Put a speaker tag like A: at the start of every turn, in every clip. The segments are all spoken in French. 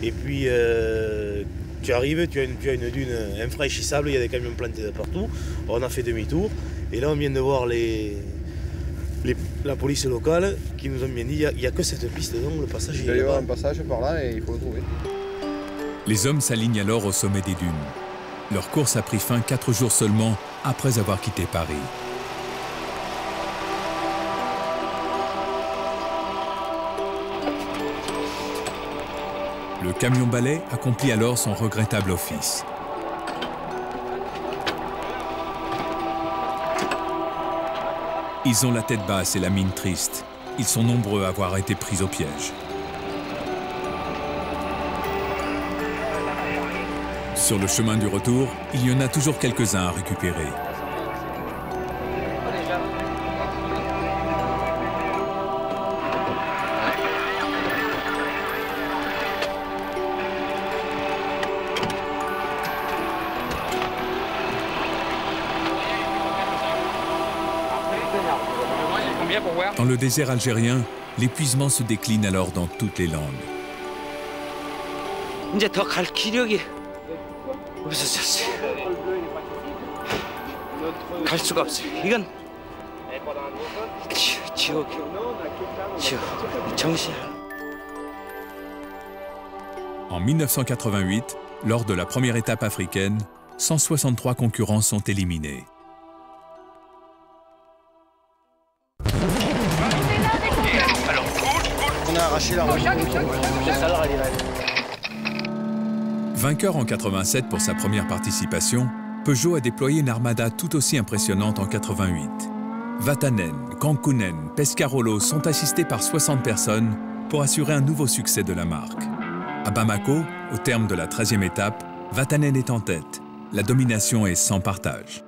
A: Et puis tu arrives, tu as une dune infraîchissable, il y a des camions plantés de partout. On a fait demi-tour et là on vient de voir la police locale qui nous ont bien dit il n'y a que cette piste, donc le passage
B: il y a un passage par là et il faut le trouver.
C: Les hommes s'alignent alors au sommet des dunes. Leur course a pris fin 4 jours seulement après avoir quitté Paris. Le camion-balai accomplit alors son regrettable office. Ils ont la tête basse et la mine triste. Ils sont nombreux à avoir été pris au piège. Sur le chemin du retour, il y en a toujours quelques-uns à récupérer. Dans le désert algérien, l'épuisement se décline alors dans toutes les langues.
D: 이제 더 갈 기력이 없어졌어요. 갈 수가 없어요. 이건 지옥, 정신.
C: En 1988, lors de la première étape africaine, 163 concurrents sont éliminés.
B: On a arraché la roue.
C: Vainqueur en 87 pour sa première participation, Peugeot a déployé une armada tout aussi impressionnante en 88. Vatanen, Kankkunen, Pescarolo sont assistés par 60 personnes pour assurer un nouveau succès de la marque. À Bamako, au terme de la 13e étape, Vatanen est en tête. La domination est sans partage.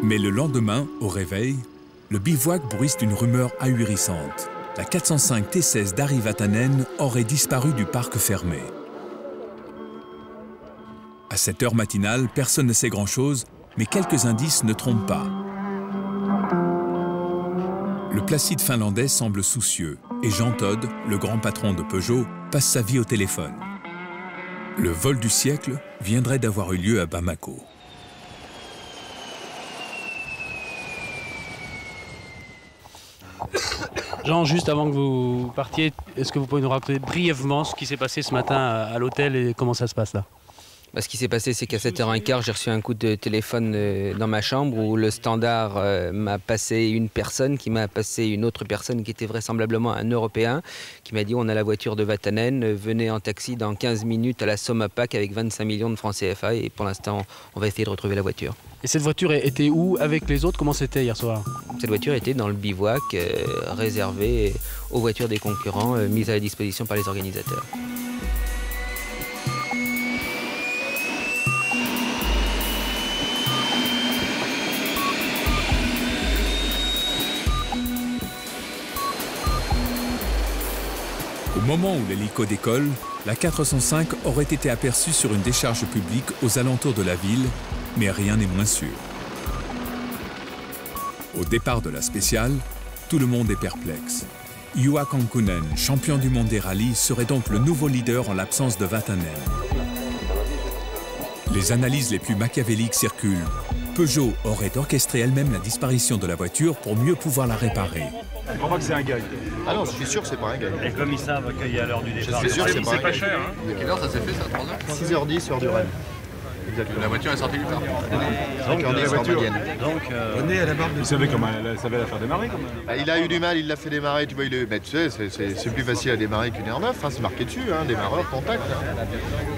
C: Mais le lendemain, au réveil, le bivouac bruisse d'une rumeur ahurissante. La 405 T16 d'Ari Vatanen aurait disparu du parc fermé. À cette heure matinale, personne ne sait grand-chose, mais quelques indices ne trompent pas. Le Placide finlandais semble soucieux et Jean Todt, le grand patron de Peugeot, passe sa vie au téléphone. Le vol du siècle viendrait d'avoir eu lieu à Bamako.
E: Jean, juste avant que vous partiez, est-ce que vous pouvez nous rappeler brièvement ce qui s'est passé ce matin à l'hôtel et comment ça se passe là?
D: Ce qui s'est passé, c'est qu'à 7h15, j'ai reçu un coup de téléphone dans ma chambre où le standard m'a passé une personne qui m'a passé une autre personne qui était vraisemblablement un Européen qui m'a dit on a la voiture de Vatanen, venez en taxi dans 15 minutes à la Sommapac avec 25 millions de francs CFA et pour l'instant, on va essayer de retrouver la voiture.
E: Et cette voiture était où avec les autres? Comment c'était hier soir?
D: Cette voiture était dans le bivouac réservé aux voitures des concurrents mises à la disposition par les organisateurs.
C: Au moment où l'hélico décolle, la 405 aurait été aperçue sur une décharge publique aux alentours de la ville, mais rien n'est moins sûr. Au départ de la spéciale, tout le monde est perplexe. Juha Kankkunen, champion du monde des rallyes, serait donc le nouveau leader en l'absence de Vatanen. Les analyses les plus machiavéliques circulent. Peugeot aurait orchestré elle-même la disparition de la voiture pour mieux pouvoir la réparer.
F: Je crois pas que c'est un gag.
B: Ah non, je suis sûr que c'est pas un gag.
F: Et comme ils savent qu'il y a l'heure du départ,
B: je suis sûr que c'est
F: pas cher. Hein.
G: À quelle heure ça s'est fait ça, 3h
B: 6h10 heure du Rennes.
G: La voiture est sortie du parc.
F: Donc, la voiture. Donc, on est à la barre de... Vous savez comment elle savait la faire démarrer quand même.
B: Il a eu du mal, il l'a fait démarrer, tu vois, mais tu sais, c'est plus facile à démarrer qu'une R9, hein, c'est marqué dessus, hein, démarreur, contact. Hein.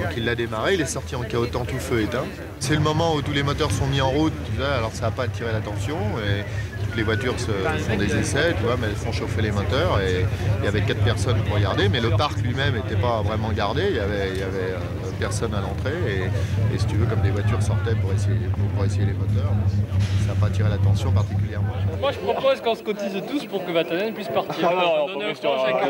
B: Donc il l'a démarré, il est sorti en cahotant tout feu éteint. C'est le moment où tous les moteurs sont mis en route, tu vois, alors ça n'a pas attiré l'attention. Et toutes les voitures font des essais, tu vois, mais elles font chauffer les moteurs. Et il y avait 4 personnes pour regarder, mais le parc lui-même n'était pas vraiment gardé, il y avait personne à l'entrée. Et si tu veux, comme des voitures sortaient pour essayer les moteurs, ça n'a pas attiré l'attention particulièrement.
H: Moi je propose qu'on se cotise tous pour que Vatanen puisse partir.
F: Alors,
H: donner un franc chacun.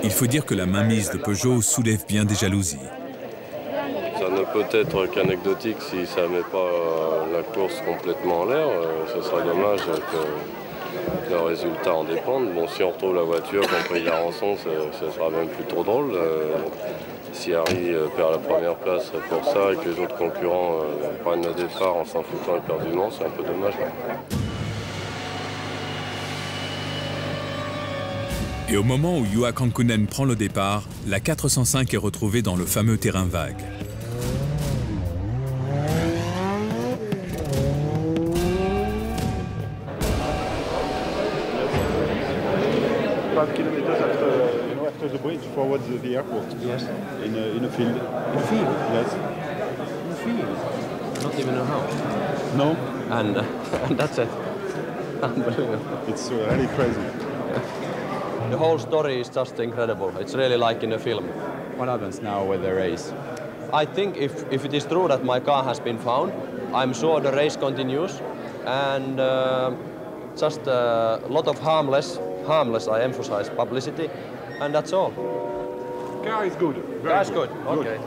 C: Il faut dire que la mainmise de Peugeot soulève bien des jalousies.
I: Ça ne peut-être qu'anecdotique si ça ne met pas la course complètement en l'air. Ce serait dommage que le résultat en dépende. Bon, si on retrouve la voiture, qu'on paye la rançon, ce sera même plus trop drôle. Si Harry perd la première place pour ça et que les autres concurrents prennent le départ en s'en foutant éperdument, c'est un peu dommage.
C: Et au moment où Juha Kankkunen prend le départ, la 405 est retrouvée dans le fameux terrain vague.
F: After the bridge, forward the airport. Yes. In a field. In a field? Yes.
J: In a field? Not even a house?
F: No.
J: And that's it. Unbelievable.
F: It's really crazy.
J: The whole story is just incredible. It's really like in a film.
F: What happens now with the race?
J: I think if it is true that my car has been found, I'm sure the race continues. And just a lot of harmless, I emphasize, publicity. And that's all.
F: Car is good.
J: Car is good. Okay.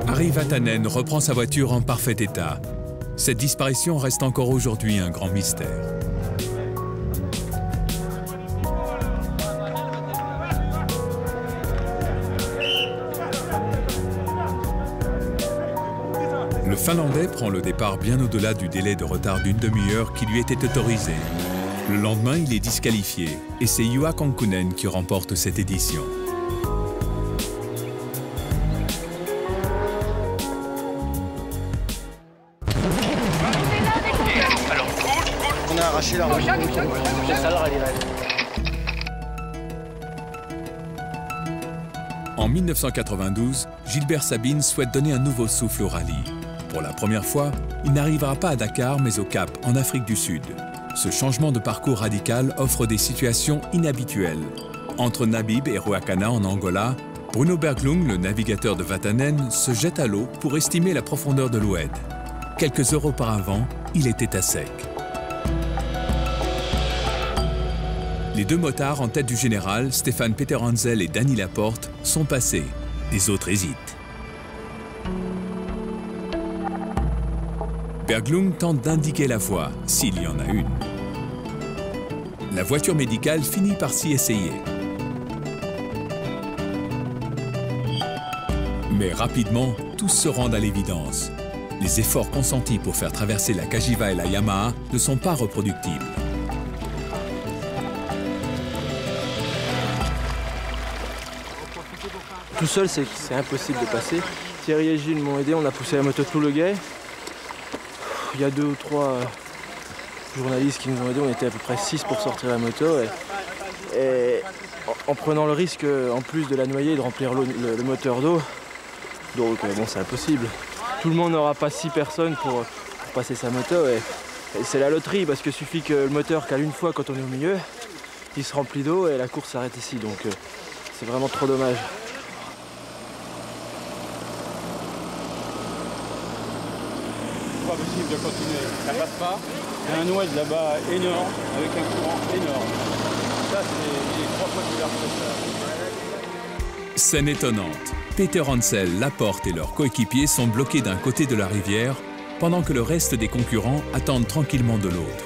C: Harry Vatanen reprend sa voiture en parfait état. Cette disparition reste encore aujourd'hui un grand mystère. Le Finlandais prend le départ bien au-delà du délai de retard d'une demi-heure qui lui était autorisé. Le lendemain, il est disqualifié et c'est Juha Kankkunen qui remporte cette édition.
A: On a arraché la roue.
C: En 1992, Gilbert Sabine souhaite donner un nouveau souffle au rallye. Pour la première fois, il n'arrivera pas à Dakar, mais au Cap, en Afrique du Sud. Ce changement de parcours radical offre des situations inhabituelles. Entre Nabib et Ruacana en Angola, Bruno Berglund, le navigateur de Vatanen, se jette à l'eau pour estimer la profondeur de l'Oued. Quelques heures auparavant, il était à sec. Les deux motards en tête du général, Stefan Peterhansel et Danny Laporte, sont passés. Les autres hésitent. Berglund tente d'indiquer la voie, s'il y en a une. La voiture médicale finit par s'y essayer. Mais rapidement, tous se rendent à l'évidence. Les efforts consentis pour faire traverser la Cagiva et la Yamaha ne sont pas reproductibles.
K: Tout seul, c'est impossible de passer. Thierry et Gilles m'ont aidé, on a poussé la moto tout le guet. Il y a 2 ou 3 journalistes qui nous ont aidés, on était à peu près 6 pour sortir la moto. Et en prenant le risque, en plus de la noyer, de remplir le moteur d'eau. Donc bon, c'est impossible. Tout le monde n'aura pas 6 personnes pour passer sa moto. Et c'est la loterie, parce qu'il suffit que le moteur cale une fois quand on est au milieu, il se remplit d'eau et la course s'arrête ici. Donc c'est vraiment trop dommage.
F: Pas possible de continuer, ça passe pas. Il y a un oued là-bas énorme, avec un courant énorme. Ça, c'est les 3 fois que j'ai fait ça.
C: Scène étonnante. Peter Hansel, Laporte et leurs coéquipiers sont bloqués d'un côté de la rivière, pendant que le reste des concurrents attendent tranquillement de l'autre.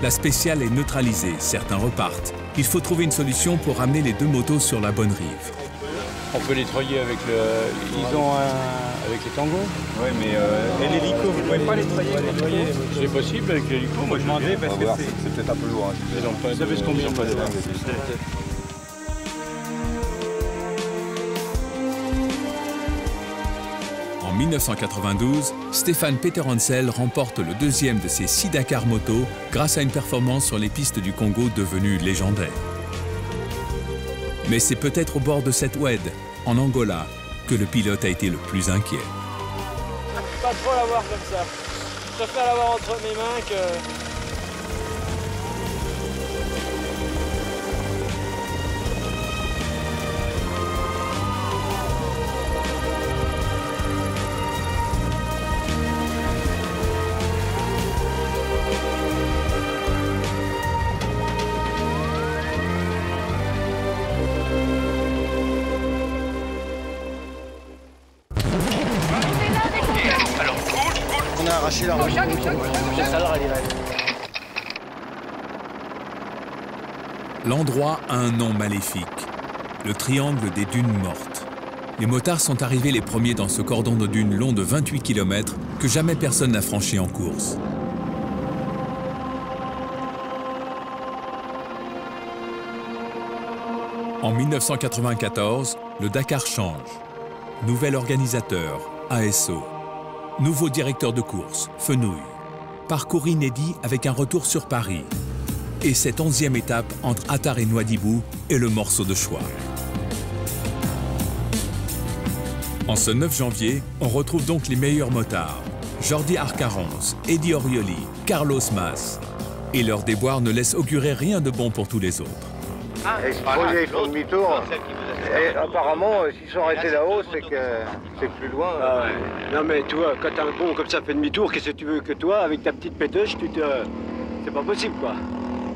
C: La spéciale est neutralisée, certains repartent. Il faut trouver une solution pour ramener les deux motos sur la bonne rive.
F: On peut nettoyer avec le... Ils ont avec les tangos. Oui, mais... Et l'hélico, vous ne pouvez pas nettoyer. C'est possible avec l'hélico. Moi, je demandais parce que c'est peut-être un peu lourd. Vous savez ce qu'on dit, pas de langue.
C: En 1992, Stefan Peterhansel remporte le 2e de ses 6 Dakar moto grâce à une performance sur les pistes du Congo devenue légendaire. Mais c'est peut-être au bord de cette oued, en Angola, que le pilote a été le plus inquiet.
K: Pas trop l'avoir comme ça. Je préfère l'avoir entre mes mains que...
C: L'endroit a un nom maléfique, le triangle des dunes mortes. Les motards sont arrivés les premiers dans ce cordon de dunes long de 28 km que jamais personne n'a franchi en course. En 1994, le Dakar change. Nouvel organisateur, ASO. Nouveau directeur de course, Fenouil. Parcours inédit avec un retour sur Paris. Et cette 11e étape entre Attard et Nouadhibou est le morceau de choix. En ce 9 janvier, on retrouve donc les meilleurs motards. Jordi Arcarons, Eddie Orioli, Carlos Mas. Et leur déboire ne laisse augurer rien de bon pour tous les autres.
L: Et ils font demi-tour. Et apparemment, s'ils sont arrêtés là-haut, c'est que c'est plus loin.
M: Ah ouais. Non mais tu vois, quand un bon comme ça fait demi-tour, qu'est-ce que tu veux que toi, avec ta petite pétoche, c'est pas possible quoi.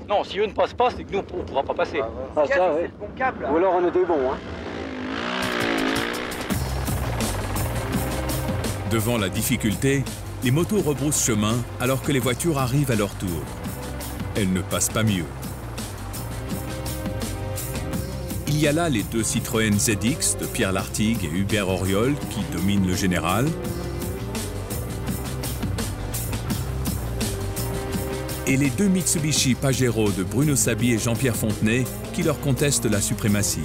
H: Non, si eux ne passent pas, c'est que nous, on ne pourra pas passer.
M: Ah ça, ouais.
H: Bon câble,
M: ou alors on était bons, hein.
C: Devant la difficulté, les motos rebroussent chemin alors que les voitures arrivent à leur tour. Elles ne passent pas mieux. Il y a là les 2 Citroën ZX de Pierre Lartigue et Hubert Auriol qui dominent le général. Et les 2 Mitsubishi Pajero de Bruno Sabi et Jean-Pierre Fontenay qui leur contestent la suprématie.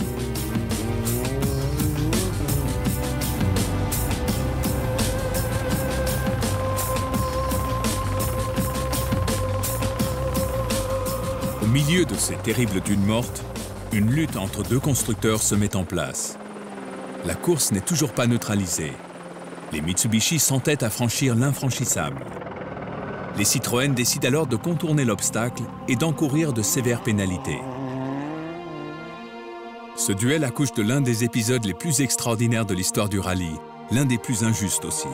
C: Au milieu de ces terribles dunes mortes, une lutte entre 2 constructeurs se met en place. La course n'est toujours pas neutralisée. Les Mitsubishi s'entêtent à franchir l'infranchissable. Les Citroën décident alors de contourner l'obstacle et d'encourir de sévères pénalités. Ce duel accouche de l'un des épisodes les plus extraordinaires de l'histoire du rallye, l'un des plus injustes aussi.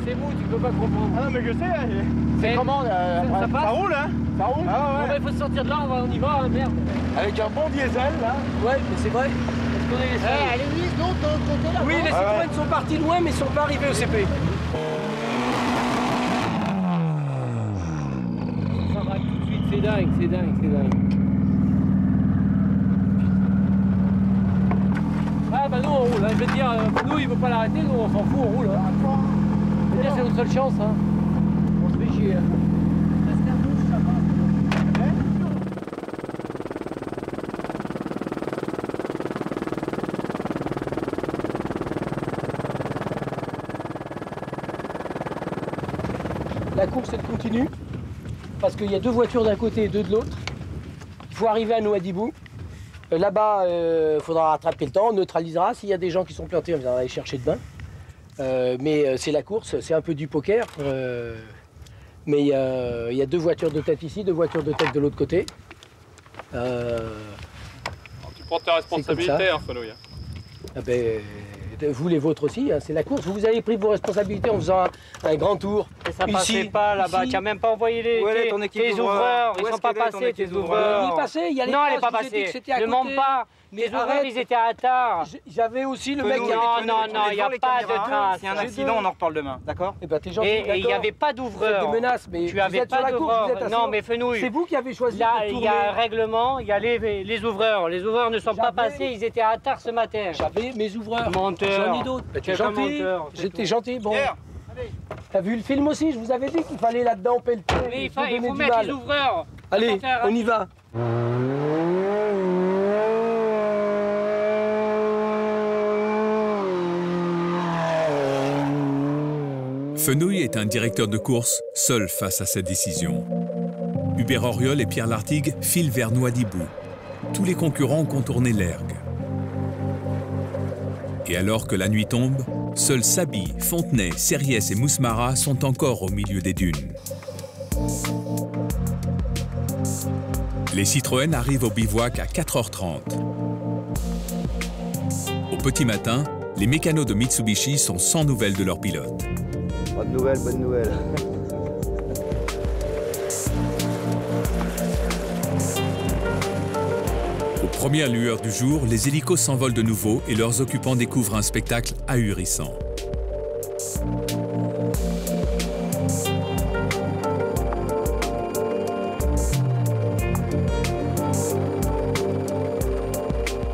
H: C'est vous, tu peux pas comprendre.
L: Ah non, mais je sais, c'est comment
H: ça passe.
L: Ça roule, hein? Ça roule? Ah ouais.
H: Bon, bah, il faut sortir de là, on y va, hein, merde.
L: Avec un bon diesel, là.
H: Ouais, mais c'est vrai. Parce qu'on est les
L: allez-y, donc, de l'autre côté, là.
H: Oui, les Citroën sont partis loin, mais ils sont pas arrivés au CP. Ça va tout de suite, c'est dingue, c'est dingue, c'est dingue. Ah bah nous on roule, hein. Je vais te dire, nous il veut pas l'arrêter, nous on s'en fout, on roule. Hein. Je veux dire, c'est notre seule chance. Hein. On se fait chier. Hein. La course elle continue, parce qu'il y a 2 voitures d'un côté et 2 de l'autre. Il faut arriver à Nouadhibou. Là-bas, il faudra rattraper le temps, on neutralisera. S'il y a des gens qui sont plantés, on viendra aller chercher de bain. Mais c'est la course, c'est un peu du poker. Mais il y a 2 voitures de tête ici, 2 voitures de tête de l'autre côté. Tu prends tes responsabilités, hein, Fenouil.
K: Ah ben, vous les vôtres aussi, hein, c'est la course. Vous avez pris vos responsabilités en faisant un grand tour.
H: Et ça passait pas là-bas, tu n'as même pas envoyé tes ouvreurs, ils sont pas passés tes ouvreurs.
K: Oui, passés, il y a les
H: non, elle n'est pas passée. Ne monte pas. Les ouvreurs, ils étaient à Attard.
K: J'avais aussi le mec qui
H: avait... Non, il n'y a pas de trace.
N: S'il y a un accident, on en reparle demain, d'accord?
K: Eh ben, t'es gentil,
H: et il n'y avait pas d'ouvreurs.
K: Des menaces, mais
H: tu n'avais pas d'ouvreurs.
K: Non, mais Fenouil. C'est vous qui avez choisi de tourner.
H: Il y a un règlement, il y a les ouvreurs. Les ouvreurs ne sont pas passés, ils étaient à Attard ce matin.
K: J'avais mes ouvreurs.
H: Menteur.
K: J'en ai d'autres. T'es gentil. J'étais gentil, bon. T'as vu le film aussi? Je vous avais dit qu'il fallait là-dedans pelleter.
H: Mais il faut mettre les ouvreurs.
K: Allez, on y va.
C: Fenouil est un directeur de course seul face à cette décision. Hubert Auriol et Pierre Lartigue filent vers Nouadhibou. Tous les concurrents ont contourné l'ergue. Et alors que la nuit tombe, seuls Sabi, Fontenay, Serriès et Mousmara sont encore au milieu des dunes. Les Citroën arrivent au bivouac à 4h30. Au petit matin, les mécanos de Mitsubishi sont sans nouvelles de leur pilote.
L: Bonne nouvelle, bonne nouvelle.
C: premières lueurs du jour, les hélicos s'envolent de nouveau et leurs occupants découvrent un spectacle ahurissant.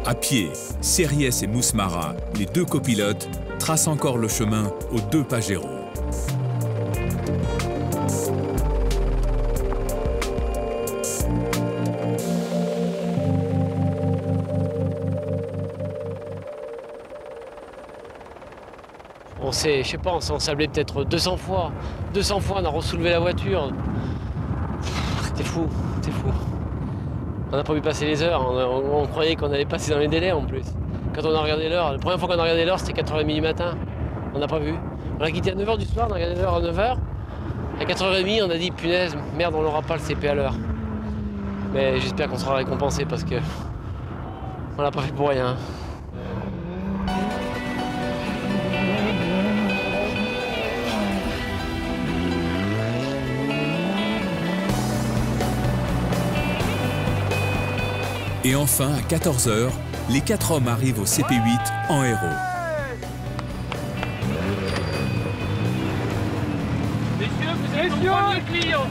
C: À pied, Series et Mousmara, les deux copilotes, tracent encore le chemin aux deux Pajero.
O: On s'est, je sais pas, on s'est ensablé peut-être 200 fois. 200 fois, on a ressoulevé la voiture. C'était fou, c'était fou. On n'a pas vu passer les heures, on croyait qu'on allait passer dans les délais en plus. Quand on a regardé l'heure, la première fois qu'on a regardé l'heure, c'était 4h30 du matin. On n'a pas vu. On a quitté à 9h du soir, on a regardé l'heure à 9h. À 4h30, on a dit, punaise, merde, on n'aura pas le CP à l'heure. Mais j'espère qu'on sera récompensé parce que on l'a pas fait pour rien.
C: Et enfin, à 14h, les 4 hommes arrivent au CP8 en héros.
P: Messieurs, vous êtes mon premier client.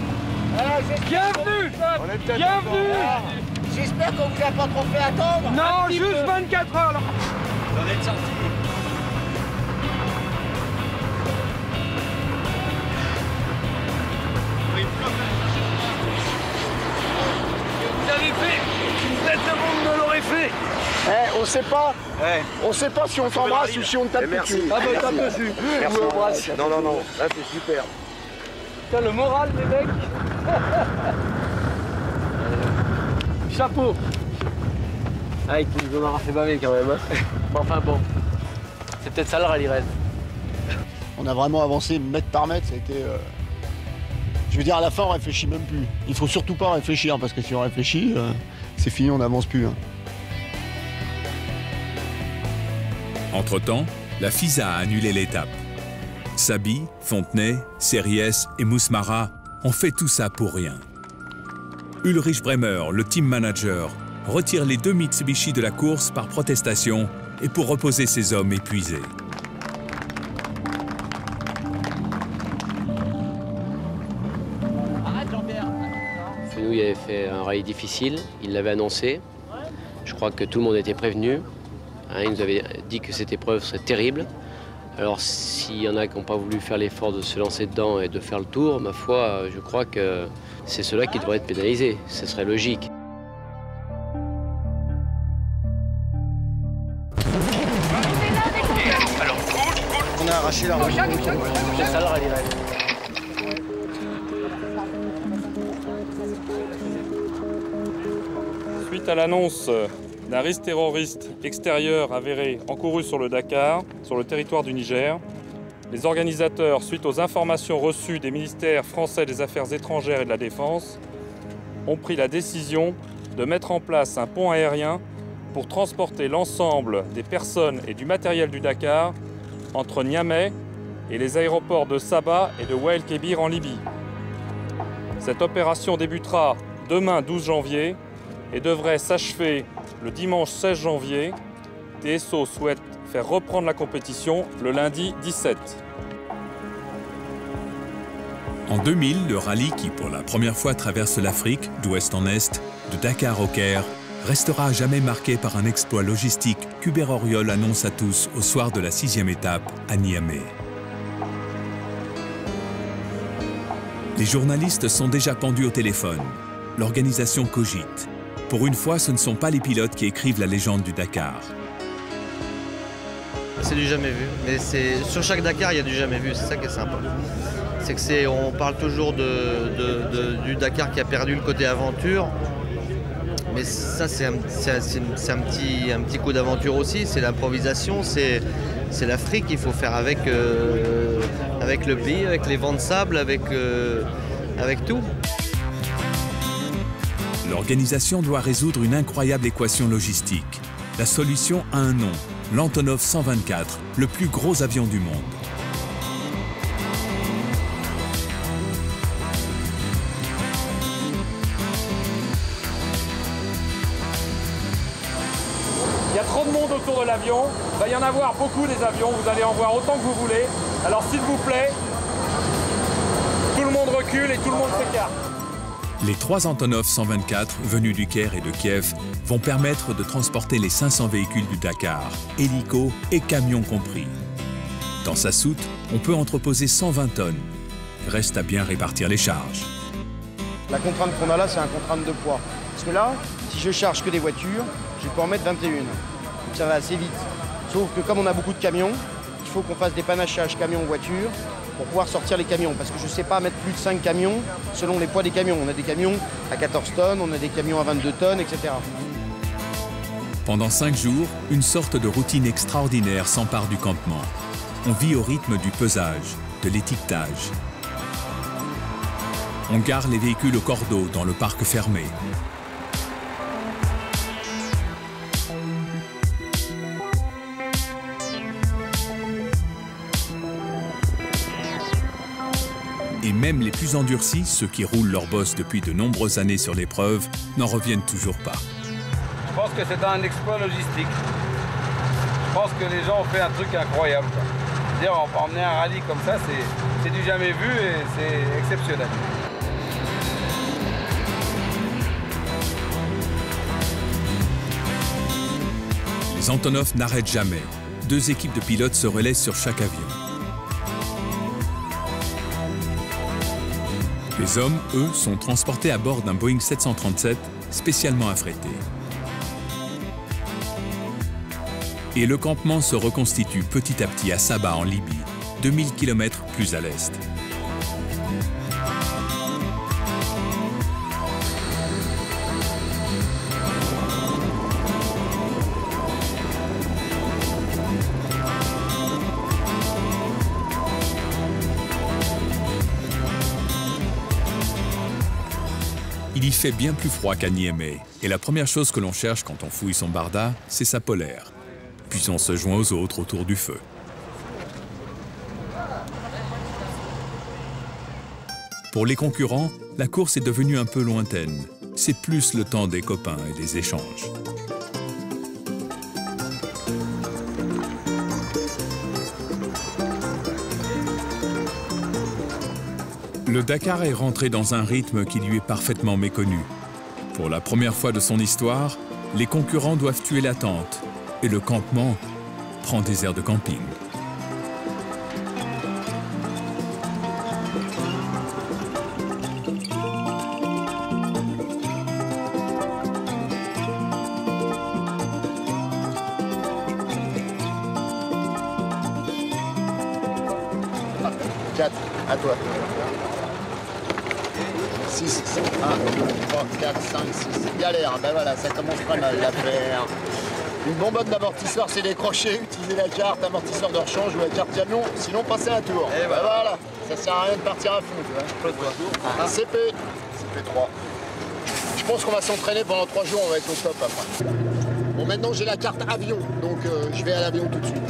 P: Bienvenue. Bienvenue.
Q: J'espère qu'on vous a pas trop fait attendre.
P: Non, juste 24 heures là. Vous en êtes sortis. Vous avez fait. Peut-être le monde me l'aurait fait.
Q: On sait pas. On sait pas si on t'embrasse ou si on te tape dessus.
P: Ah bah tape dessus.
Q: Je vous embrasse. Non, non, non. Là c'est super.
O: Putain, le moral des mecs. Chapeau. Ah, il nous en aura fait baver quand même. Hein. Enfin bon. C'est peut-être ça le rallye raid.
Q: On a vraiment avancé mètre par mètre. Ça a été. Je veux dire, à la fin, on réfléchit même plus. Il faut surtout pas réfléchir parce que si on réfléchit, c'est fini, on n'avance plus. Hein.
C: Entre-temps, la FISA a annulé l'étape. Sabi, Fontenay, Series et Mousmara ont fait tout ça pour rien. Ulrich Bremer, le team manager, retire les 2 Mitsubishi de la course par protestation et pour reposer ses hommes épuisés.
O: Fenouil avait fait un rallye difficile, il l'avait annoncé. Je crois que tout le monde était prévenu. Il nous avait dit que cette épreuve serait terrible. Alors s'il y en a qui n'ont pas voulu faire l'effort de se lancer dedans et de faire le tour, ma foi, je crois que c'est ceux-là qui devraient être pénalisés. Ce serait logique.
Q: On a arraché la roue.
O: C'est ça le rallye raid.
R: Suite à l'annonce d'un risque terroriste extérieur avéré encouru sur le Dakar, sur le territoire du Niger, les organisateurs, suite aux informations reçues des ministères français des Affaires étrangères et de la Défense, ont pris la décision de mettre en place un pont aérien pour transporter l'ensemble des personnes et du matériel du Dakar entre Niamey et les aéroports de Saba et de Wael Kébir en Libye. Cette opération débutera demain 12 janvier et devrait s'achever le dimanche 16 janvier. TSO souhaite faire reprendre la compétition le lundi 17.
C: En 2000, le rallye qui, pour la première fois, traverse l'Afrique, d'ouest en est, de Dakar au Caire, restera à jamais marqué par un exploit logistique qu'Hubert Auriol annonce à tous au soir de la 6e étape à Niamey. Les journalistes sont déjà pendus au téléphone. L'organisation cogite. Pour une fois, ce ne sont pas les pilotes qui écrivent la légende du Dakar.
S: C'est du jamais vu. Mais sur chaque Dakar, il y a du jamais vu. C'est ça qui est sympa. C'est que on parle toujours du Dakar qui a perdu le côté aventure. Mais ça, c'est un petit coup d'aventure aussi. C'est l'improvisation, c'est l'Afrique. Il faut faire avec le pays, avec les vents de sable, avec tout.
C: L'organisation doit résoudre une incroyable équation logistique. La solution a un nom, l'Antonov 124, le plus gros avion du monde.
R: trop de monde autour de l'avion. Il va y en avoir beaucoup des avions, vous allez en voir autant que vous voulez. Alors s'il vous plaît, tout le monde recule et tout le monde s'écarte.
C: Les 3 Antonov 124 venus du Caire et de Kiev vont permettre de transporter les 500 véhicules du Dakar, hélicos et camions compris. Dans sa soute, on peut entreposer 120 tonnes. Reste à bien répartir les charges.
N: La contrainte qu'on a là, c'est une contrainte de poids. Parce que là, si je charge que des voitures, je peux en mettre 21. Donc ça va assez vite. Sauf que comme on a beaucoup de camions, il faut qu'on fasse des panachages camions-voitures pour pouvoir sortir les camions. Parce que je ne sais pas mettre plus de 5 camions selon les poids des camions. On a des camions à 14 tonnes, on a des camions à 22 tonnes, etc.
C: Pendant 5 jours, une sorte de routine extraordinaire s'empare du campement. On vit au rythme du pesage, de l'étiquetage. On gare les véhicules au cordeau dans le parc fermé. Et même les plus endurcis, ceux qui roulent leur bosse depuis de nombreuses années sur l'épreuve, n'en reviennent toujours pas.
F: Je pense que c'est un exploit logistique. Je pense que les gens ont fait un truc incroyable. C'est-à-dire, on peut emmener un rallye comme ça, c'est du jamais vu et c'est exceptionnel.
C: Les Antonov n'arrêtent jamais. 2 équipes de pilotes se relaient sur chaque avion. Les hommes, eux, sont transportés à bord d'un Boeing 737 spécialement affrété. Et le campement se reconstitue petit à petit à Sabha en Libye, 2000 km plus à l'est. Il y fait bien plus froid qu'à Niamey, et la première chose que l'on cherche quand on fouille son barda, c'est sa polaire. Puis on se joint aux autres autour du feu. Pour les concurrents, la course est devenue un peu lointaine. C'est plus le temps des copains et des échanges. Le Dakar est rentré dans un rythme qui lui est parfaitement méconnu. Pour la première fois de son histoire, les concurrents doivent tuer l'attente et le campement prend des airs de camping.
Q: À toi. 6, 1, 2, 3, 4, 5, 6. Galère, ben voilà, ça commence pas mal l'affaire. Une bonbonne d'amortisseur, c'est décroché, utiliser la carte amortisseur de rechange ou la carte camion, sinon passer un tour. Et ben voilà, ça sert à rien de partir à fond, tu vois. CP, CP3. Je pense qu'on va s'entraîner pendant 3 jours, on va être au top après. Bon, maintenant j'ai la carte avion, donc je vais à l'avion tout de suite.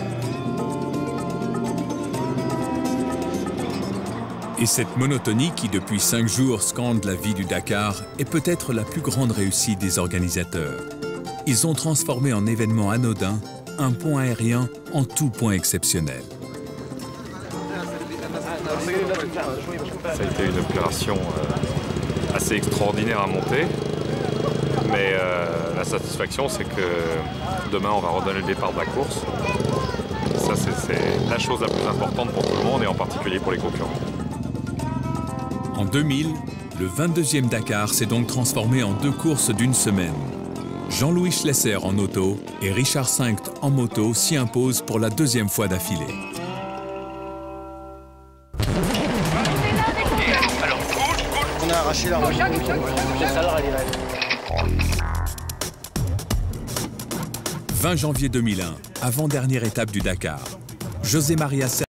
C: Et cette monotonie qui, depuis 5 jours, scande la vie du Dakar est peut-être la plus grande réussite des organisateurs. Ils ont transformé en événement anodin un pont aérien en tout point exceptionnel.
R: Ça a été une opération assez extraordinaire à monter, mais la satisfaction, c'est que demain, on va redonner le départ de la course. Ça, c'est la chose la plus importante pour tout le monde et en particulier pour les concurrents.
C: En 2000, le 22e Dakar s'est donc transformé en 2 courses d'une semaine. Jean-Louis Schlesser en auto et Richard Singt en moto s'y imposent pour la 2e fois d'affilée.
N: On a arraché la roue.
C: 20 janvier 2001, avant-dernière étape du Dakar. José Maria